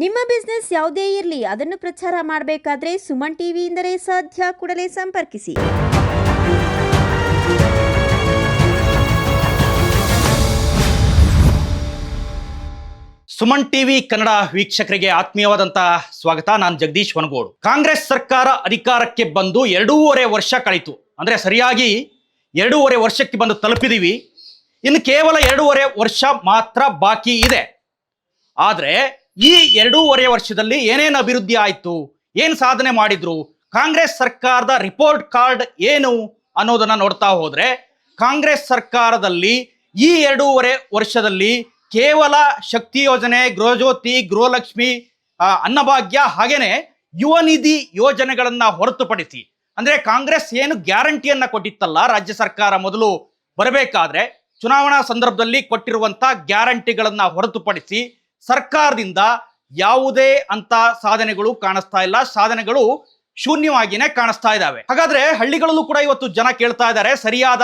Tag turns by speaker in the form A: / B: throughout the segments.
A: ನಿಮ್ಮ ಬಿಸ್ನೆಸ್ ಯಾವುದೇ ಇರಲಿ ಅದನ್ನು ಪ್ರಚಾರ ಮಾಡಬೇಕಾದ್ರೆ ಸುಮನ್ ಟಿವಿಯಿಂದಲೇ ಸಾಧ್ಯ. ಕೂಡಲೇ ಸಂಪರ್ಕಿಸಿ.
B: ಸುಮನ್ ಟಿವಿ ಕನ್ನಡ ವೀಕ್ಷಕರಿಗೆ ಆತ್ಮೀಯವಾದಂತಹ ಸ್ವಾಗತ. ನಾನು ಜಗದೀಶ್ ವನಗೋಡು. ಕಾಂಗ್ರೆಸ್ ಸರ್ಕಾರ ಅಧಿಕಾರಕ್ಕೆ ಬಂದು 2.5 ವರ್ಷ ಕಳೆಯಿತು. ಅಂದ್ರೆ ಸರಿಯಾಗಿ 2.5 ವರ್ಷಕ್ಕೆ ಬಂದು ತಲುಪಿದೀವಿ. ಇನ್ನು ಕೇವಲ 2.5 ವರ್ಷ ಮಾತ್ರ ಬಾಕಿ ಇದೆ. ಆದ್ರೆ ಈ 2.5 ವರ್ಷದಲ್ಲಿ ಏನೇನು ಅಭಿವೃದ್ಧಿ ಆಯ್ತು, ಏನ್ ಸಾಧನೆ ಮಾಡಿದ್ರು, ಕಾಂಗ್ರೆಸ್ ಸರ್ಕಾರದ ರಿಪೋರ್ಟ್ ಕಾರ್ಡ್ ಏನು ಅನ್ನೋದನ್ನ ನೋಡ್ತಾ ಹೋದ್ರೆ, ಕಾಂಗ್ರೆಸ್ ಸರ್ಕಾರದಲ್ಲಿ ಈ 2.5 ವರ್ಷದಲ್ಲಿ ಕೇವಲ ಶಕ್ತಿ ಯೋಜನೆ, ಗೃಹಜ್ಯೋತಿ, ಗೃಹಲಕ್ಷ್ಮಿ, ಅನ್ನಭಾಗ್ಯ ಹಾಗೇನೆ ಯುವ ನಿಧಿ ಯೋಜನೆಗಳನ್ನ ಹೊರತುಪಡಿಸಿ, ಅಂದ್ರೆ ಕಾಂಗ್ರೆಸ್ ಏನು ಗ್ಯಾರಂಟಿಯನ್ನ ಕೊಟ್ಟಿತ್ತಲ್ಲ ರಾಜ್ಯ ಸರ್ಕಾರ ಮೊದಲು ಬರಬೇಕಾದ್ರೆ ಚುನಾವಣಾ ಸಂದರ್ಭದಲ್ಲಿ ಕೊಟ್ಟಿರುವಂತ ಗ್ಯಾರಂಟಿಗಳನ್ನ ಹೊರತುಪಡಿಸಿ ಸರ್ಕಾರದಿಂದ ಯಾವುದೇ ಅಂತ ಸಾಧನೆಗಳು ಕಾಣಿಸ್ತಾ ಇಲ್ಲ. ಸಾಧನೆಗಳು ಶೂನ್ಯವಾಗಿನೇ ಕಾಣಿಸ್ತಾ ಇದ್ದಾವೆ. ಹಾಗಾದ್ರೆ ಹಳ್ಳಿಗಳಲ್ಲೂ ಕೂಡ ಇವತ್ತು ಜನ ಕೇಳ್ತಾ ಇದ್ದಾರೆ, ಸರಿಯಾದ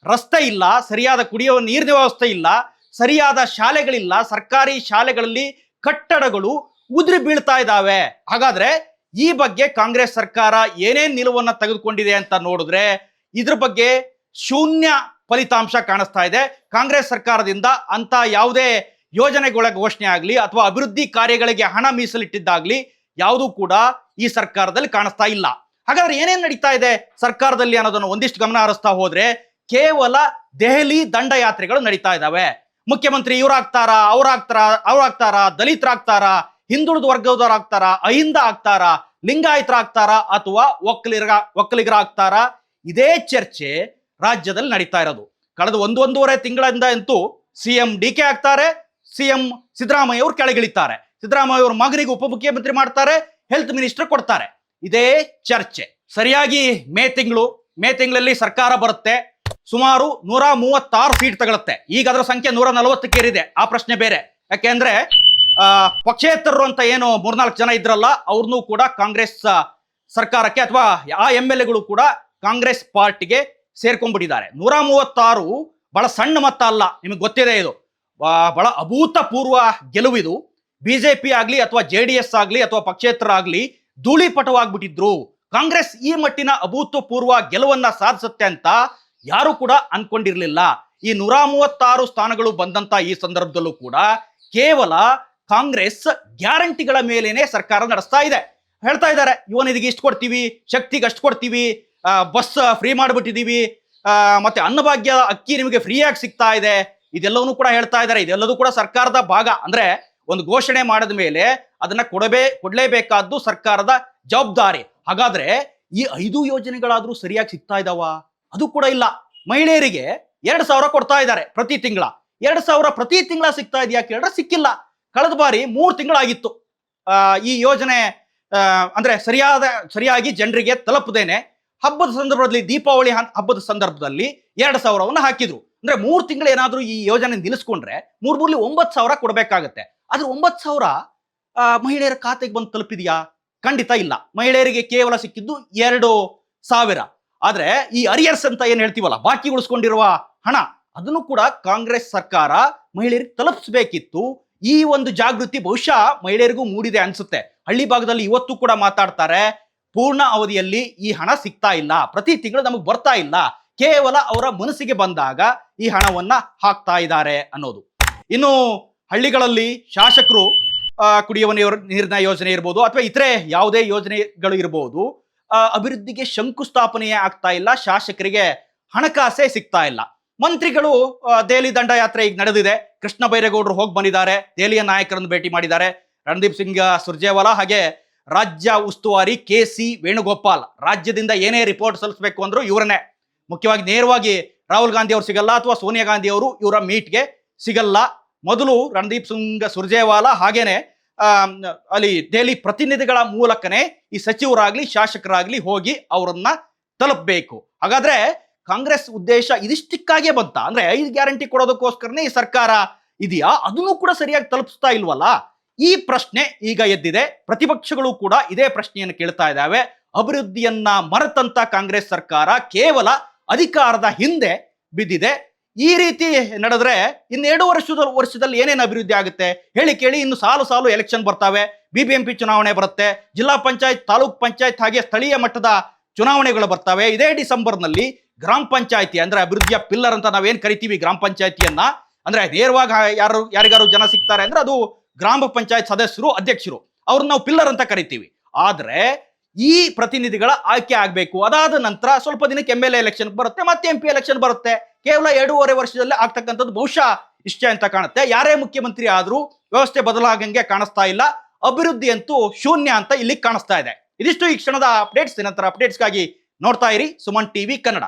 B: ರಸ್ತೆ ಇಲ್ಲ, ಸರಿಯಾದ ಕುಡಿಯುವ ನೀರಿನ ವ್ಯವಸ್ಥೆ ಇಲ್ಲ, ಸರಿಯಾದ ಶಾಲೆಗಳಿಲ್ಲ, ಸರ್ಕಾರಿ ಶಾಲೆಗಳಲ್ಲಿ ಕಟ್ಟಡಗಳು ಉದುರಿ ಬೀಳ್ತಾ ಇದ್ದಾವೆ. ಹಾಗಾದ್ರೆ ಈ ಬಗ್ಗೆ ಕಾಂಗ್ರೆಸ್ ಸರ್ಕಾರ ಏನೇನ್ ನಿಲುವನ್ನ ತೆಗೆದುಕೊಂಡಿದೆ ಅಂತ ನೋಡಿದ್ರೆ ಇದ್ರ ಬಗ್ಗೆ ಶೂನ್ಯ ಫಲಿತಾಂಶ ಕಾಣಿಸ್ತಾ ಇದೆ. ಕಾಂಗ್ರೆಸ್ ಸರ್ಕಾರದಿಂದ ಅಂತ ಯಾವುದೇ ಯೋಜನೆಗಳ ಘೋಷಣೆ ಆಗ್ಲಿ ಅಥವಾ ಅಭಿವೃದ್ಧಿ ಕಾರ್ಯಗಳಿಗೆ ಹಣ ಮೀಸಲಿಟ್ಟಿದ್ದಾಗ್ಲಿ ಯಾವುದೂ ಕೂಡ ಈ ಸರ್ಕಾರದಲ್ಲಿ ಕಾಣಿಸ್ತಾ ಇಲ್ಲ. ಹಾಗಾದ್ರೆ ಏನೇನ್ ನಡೀತಾ ಇದೆ ಸರ್ಕಾರದಲ್ಲಿ ಅನ್ನೋದನ್ನು ಒಂದಿಷ್ಟು ಗಮನ ಹರಿಸ್ತಾ ಹೋದ್ರೆ ಕೇವಲ ದೆಹಲಿ ದಂಡಯಾತ್ರೆಗಳು ನಡೀತಾ ಇದ್ದಾವೆ. ಮುಖ್ಯಮಂತ್ರಿ ಇವ್ರಾಗ್ತಾರ, ಅವ್ರಾಗ್ತಾರ, ದಲಿತರಾಗ್ತಾರ, ಹಿಂದುಳಿದ ವರ್ಗದವರಾಗ್ತಾರ, ಅಹಿಂದ ಆಗ್ತಾರ, ಲಿಂಗಾಯತರಾಗ್ತಾರ ಅಥವಾ ಒಕ್ಕಲಿಗರಾಗ್ತಾರ. ಇದೇ ಚರ್ಚೆ ರಾಜ್ಯದಲ್ಲಿ ನಡೀತಾ ಇರೋದು. ಕಳೆದ 1.5 ತಿಂಗಳಿಂದ ಅಂತೂ ಸಿಎಂ ಡಿಕೆ ಆಗ್ತಾರೆ, ಸಿಎಂ ಸಿದ್ದರಾಮಯ್ಯ ಅವರು ಕೆಳಗಿಳಿತಾರೆ, ಸಿದ್ದರಾಮಯ್ಯ ಅವ್ರ ಮಗನಿಗೆ ಉಪಮುಖ್ಯಮಂತ್ರಿ ಮಾಡ್ತಾರೆ, ಹೆಲ್ತ್ ಮಿನಿಸ್ಟರ್ ಕೊಡ್ತಾರೆ. ಇದೇ ಚರ್ಚೆ. ಸರಿಯಾಗಿ ಮೇ ತಿಂಗಳಲ್ಲಿ ಸರ್ಕಾರ ಬರುತ್ತೆ. ಸುಮಾರು 136 ಸೀಟ್ ತಗೊಳುತ್ತೆ. ಈಗ ಅದರ ಸಂಖ್ಯೆ 140ಕ್ಕೆ ಏರಿದೆ. ಆ ಪ್ರಶ್ನೆ ಬೇರೆ. ಯಾಕೆಂದ್ರೆ ಪಕ್ಷೇತರರು ಅಂತ ಏನು 3-4 ಜನ ಇದ್ರಲ್ಲ, ಅವ್ರನ್ನೂ ಕೂಡ ಕಾಂಗ್ರೆಸ್ ಸರ್ಕಾರಕ್ಕೆ ಅಥವಾ ಆ MLAಗಳು ಕೂಡ ಕಾಂಗ್ರೆಸ್ ಪಾರ್ಟಿಗೆ ಸೇರ್ಕೊಂಡ್ಬಿಟ್ಟಿದ್ದಾರೆ. 136 ಬಹಳ ಸಣ್ಣ ಮತ ಅಲ್ಲ, ನಿಮಗೆ ಗೊತ್ತಿದೆ. ಇದು ಬಹಳ ಅಭೂತಪೂರ್ವ ಗೆಲುವಿದು. ಬಿಜೆಪಿ ಆಗ್ಲಿ ಅಥವಾ JDS ಆಗ್ಲಿ ಅಥವಾ ಪಕ್ಷೇತರ ಆಗ್ಲಿ ಧೂಳಿಪಟವಾಗ್ಬಿಟ್ಟಿದ್ರು. ಕಾಂಗ್ರೆಸ್ ಈ ಮಟ್ಟಿನ ಅಭೂತಪೂರ್ವ ಗೆಲುವನ್ನ ಸಾಧಿಸುತ್ತೆ ಅಂತ ಯಾರು ಕೂಡ ಅನ್ಕೊಂಡಿರ್ಲಿಲ್ಲ. ಈ 136 ಸ್ಥಾನಗಳು ಬಂದಂತ ಈ ಸಂದರ್ಭದಲ್ಲೂ ಕೂಡ ಕೇವಲ ಕಾಂಗ್ರೆಸ್ ಗ್ಯಾರಂಟಿಗಳ ಮೇಲೇನೆ ಸರ್ಕಾರ ನಡೆಸ್ತಾ ಇದೆ. ಹೇಳ್ತಾ ಇದ್ದಾರೆ, ಯುವ ನಿಧಿಗೆ ಇಷ್ಟು ಕೊಡ್ತೀವಿ, ಶಕ್ತಿಗೆ ಅಷ್ಟು ಕೊಡ್ತೀವಿ, ಬಸ್ ಫ್ರೀ ಮಾಡಿಬಿಟ್ಟಿದೀವಿ, ಮತ್ತೆ ಅನ್ನಭಾಗ್ಯ ಅಕ್ಕಿ ನಿಮಗೆ ಫ್ರೀ ಆಗಿ ಸಿಗ್ತಾ ಇದೆ. ಇದೆಲ್ಲವನ್ನೂ ಕೂಡ ಹೇಳ್ತಾ ಇದ್ದಾರೆ. ಇದೆಲ್ಲದೂ ಕೂಡ ಸರ್ಕಾರದ ಭಾಗ. ಅಂದ್ರೆ ಒಂದು ಘೋಷಣೆ ಮಾಡಿದ ಮೇಲೆ ಅದನ್ನ ಕೊಡ್ಲೇಬೇಕಾದ್ದು ಸರ್ಕಾರದ ಜವಾಬ್ದಾರಿ. ಹಾಗಾದ್ರೆ ಈ 5 ಯೋಜನೆಗಳಾದ್ರೂ ಸರಿಯಾಗಿ ಸಿಗ್ತಾ ಇದಾವ? ಅದು ಕೂಡ ಇಲ್ಲ. ಮಹಿಳೆಯರಿಗೆ 2,000 ಕೊಡ್ತಾ ಇದ್ದಾರೆ ಪ್ರತಿ ತಿಂಗಳ. 2,000 ಪ್ರತಿ ತಿಂಗಳ ಸಿಗ್ತಾ ಇದೆಯಾ ಕೇಳಿದ್ರೆ ಸಿಕ್ಕಿಲ್ಲ. ಕಳೆದ ಬಾರಿ 3 ತಿಂಗಳಾಗಿತ್ತು ಈ ಯೋಜನೆ ಅಂದ್ರೆ ಸರಿಯಾಗಿ ಜನರಿಗೆ ತಲುಪದೇನೆ ಹಬ್ಬದ ಸಂದರ್ಭದಲ್ಲಿ, ದೀಪಾವಳಿ ಹಬ್ಬದ ಸಂದರ್ಭದಲ್ಲಿ 2,000 ಹಾಕಿದ್ರು. ಅಂದ್ರೆ 3 ತಿಂಗಳು ಏನಾದ್ರೂ ಈ ಯೋಜನೆ ನಿಲ್ಲಿಸ್ಕೊಂಡ್ರೆ 3 9,000 ಕೊಡ್ಬೇಕಾಗತ್ತೆ. ಆದ್ರೆ 9,000 ಮಹಿಳೆಯರ ಖಾತೆಗೆ ಬಂದು ತಲುಪಿದ್ಯಾ? ಖಂಡಿತ ಇಲ್ಲ. ಮಹಿಳೆಯರಿಗೆ ಕೇವಲ ಸಿಕ್ಕಿದ್ದು 2,000. ಆದ್ರೆ ಈ ಅರಿಯರ್ಸ್ ಅಂತ ಏನ್ ಹೇಳ್ತೀವಲ್ಲ, ಬಾಕಿ ಉಳಿಸ್ಕೊಂಡಿರುವ ಹಣ, ಅದನ್ನು ಕೂಡ ಕಾಂಗ್ರೆಸ್ ಸರ್ಕಾರ ಮಹಿಳೆಯರಿಗೆ ತಲುಪಿಸಬೇಕಿತ್ತು. ಈ ಒಂದು ಜಾಗೃತಿ ಬಹುಶಃ ಮಹಿಳೆಯರಿಗೂ ಮೂಡಿದೆ ಅನ್ಸುತ್ತೆ. ಹಳ್ಳಿ ಭಾಗದಲ್ಲಿ ಇವತ್ತು ಕೂಡ ಮಾತಾಡ್ತಾರೆ, ಪೂರ್ಣ ಅವಧಿಯಲ್ಲಿ ಈ ಹಣ ಸಿಗ್ತಾ ಇಲ್ಲ, ಪ್ರತಿ ತಿಂಗಳು ನಮಗೆ ಬರ್ತಾ ಇಲ್ಲ, ಕೇವಲ ಅವರ ಮನಸ್ಸಿಗೆ ಬಂದಾಗ ಈ ಹಣವನ್ನ ಹಾಕ್ತಾ ಇದ್ದಾರೆ ಅನ್ನೋದು. ಇನ್ನು ಹಳ್ಳಿಗಳಲ್ಲಿ ಶಾಸಕರು ಕುಡಿಯುವ ನೀರಿನ ಯೋಜನೆ ಇರ್ಬೋದು ಅಥವಾ ಇತರೆ ಯಾವುದೇ ಯೋಜನೆಗಳು ಇರ್ಬೋದು, ಅಭಿವೃದ್ಧಿಗೆ ಶಂಕುಸ್ಥಾಪನೆಯೇ ಆಗ್ತಾ ಇಲ್ಲ, ಶಾಸಕರಿಗೆ ಹಣಕಾಸೇ ಸಿಗ್ತಾ ಇಲ್ಲ. ಮಂತ್ರಿಗಳು ದೆಹಲಿ ದಂಡಯಾತ್ರೆ ಈಗ ನಡೆದಿದೆ. ಕೃಷ್ಣ ಬೈರೇಗೌಡರು ಹೋಗಿ ಬಂದಿದ್ದಾರೆ, ದೆಹಲಿಯ ನಾಯಕರನ್ನು ಭೇಟಿ ಮಾಡಿದ್ದಾರೆ. ರಣದೀಪ್ ಸಿಂಗ್ ಸುರ್ಜೇವಾಲಾ ಹಾಗೆ ರಾಜ್ಯ ಉಸ್ತುವಾರಿ KC ವೇಣುಗೋಪಾಲ್ ರಾಜ್ಯದಿಂದ ಏನೇ ರಿಪೋರ್ಟ್ ಸಲ್ಲಿಸಬೇಕು ಅಂದ್ರೂ ಇವರನ್ನೇ. ಮುಖ್ಯವಾಗಿ ನೇರವಾಗಿ ರಾಹುಲ್ ಗಾಂಧಿ ಅವರು ಸಿಗಲ್ಲ ಅಥವಾ ಸೋನಿಯಾ ಗಾಂಧಿ ಅವರು ಇವರ ಮೀಟ್ಗೆ ಸಿಗಲ್ಲ. ಮೊದಲು ರಣದೀಪ್ ಸಿಂಗ್ ಸುರ್ಜೇವಾಲಾ ಹಾಗೇನೆ ಅಲ್ಲಿ ದೆಹಲಿ ಪ್ರತಿನಿಧಿಗಳ ಮೂಲಕನೇ ಈ ಸಚಿವರಾಗ್ಲಿ ಶಾಸಕರಾಗ್ಲಿ ಹೋಗಿ ಅವರನ್ನ ತಲುಪಬೇಕು. ಹಾಗಾದ್ರೆ ಕಾಂಗ್ರೆಸ್ ಉದ್ದೇಶ ಇದಿಷ್ಟಕ್ಕಾಗೇ ಬಂತ? ಅಂದ್ರೆ 5 ಗ್ಯಾರಂಟಿ ಕೊಡೋದಕ್ಕೋಸ್ಕರನೇ ಈ ಸರ್ಕಾರ ಇದೆಯಾ? ಅದನ್ನು ಕೂಡ ಸರಿಯಾಗಿ ತಲುಪಿಸ್ತಾ ಇಲ್ವಲ್ಲ? ಈ ಪ್ರಶ್ನೆ ಈಗ ಎದ್ದಿದೆ. ಪ್ರತಿಪಕ್ಷಗಳು ಕೂಡ ಇದೇ ಪ್ರಶ್ನೆಯನ್ನು ಕೇಳ್ತಾ ಇದ್ದಾವೆ. ಅಭಿವೃದ್ಧಿಯನ್ನ ಮರೆತಂತ ಕಾಂಗ್ರೆಸ್ ಸರ್ಕಾರ ಕೇವಲ ಅಧಿಕಾರದ ಹಿಂದೆ ಬಿದ್ದಿದೆ. ಈ ರೀತಿ ನಡೆದ್ರೆ ಇನ್ನು 2 ವರ್ಷದಲ್ಲಿ ಏನೇನು ಅಭಿವೃದ್ಧಿ ಆಗುತ್ತೆ ಹೇಳಿ ಕೇಳಿ. ಇನ್ನು ಸಾಲು ಸಾಲು ಎಲೆಕ್ಷನ್ ಬರ್ತಾವೆ, BBMP ಚುನಾವಣೆ ಬರುತ್ತೆ, ಜಿಲ್ಲಾ ಪಂಚಾಯತ್, ತಾಲೂಕ್ ಪಂಚಾಯತ್, ಹಾಗೆ ಸ್ಥಳೀಯ ಮಟ್ಟದ ಚುನಾವಣೆಗಳು ಬರ್ತವೆ. ಇದೇ ಡಿಸೆಂಬರ್ನಲ್ಲಿ ಗ್ರಾಮ ಪಂಚಾಯತಿ ಅಂದ್ರೆ ಅಭಿವೃದ್ಧಿಯ ಪಿಲ್ಲರ್ ಅಂತ ನಾವೇನ್ ಕರಿತೀವಿ ಗ್ರಾಮ ಪಂಚಾಯತಿಯನ್ನ, ಅಂದ್ರೆ ನೇರವಾಗಿ ಯಾರಿಗಾರು ಜನ ಸಿಗ್ತಾರೆ ಅಂದ್ರೆ ಅದು ಗ್ರಾಮ ಪಂಚಾಯತ್ ಸದಸ್ಯರು, ಅಧ್ಯಕ್ಷರು, ಅವ್ರನ್ನ ನಾವು ಪಿಲ್ಲರ್ ಅಂತ ಕರಿತೀವಿ. ಆದ್ರೆ ಈ ಪ್ರತಿನಿಧಿಗಳ ಆಯ್ಕೆ ಆಗ್ಬೇಕು. ಅದಾದ ನಂತರ ಸ್ವಲ್ಪ ದಿನಕ್ಕೆ MLA ಎಲೆಕ್ಷನ್ ಬರುತ್ತೆ, ಮತ್ತೆ MP ಎಲೆಕ್ಷನ್ ಬರುತ್ತೆ. ಕೇವಲ 2.5 ವರ್ಷದಲ್ಲೇ ಆಗ್ತಕ್ಕಂಥದ್ದು ಬಹುಶಃ ಇಷ್ಟೇ ಅಂತ ಕಾಣುತ್ತೆ. ಯಾರೇ ಮುಖ್ಯಮಂತ್ರಿ ಆದ್ರೂ ವ್ಯವಸ್ಥೆ ಬದಲಾಗಂಗೆ ಕಾಣಿಸ್ತಾ ಇಲ್ಲ. ಅಭಿವೃದ್ಧಿ ಅಂತೂ ಶೂನ್ಯ ಅಂತ ಇಲ್ಲಿ ಕಾಣಿಸ್ತಾ ಇದೆ. ಇದಿಷ್ಟು ಈ ಕ್ಷಣದ ಅಪ್ಡೇಟ್ಸ್. ನಂತರ ಅಪ್ಡೇಟ್ಸ್ಗಾಗಿ ನೋಡ್ತಾ ಇರಿ ಸುಮನ್ TV ಕನ್ನಡ.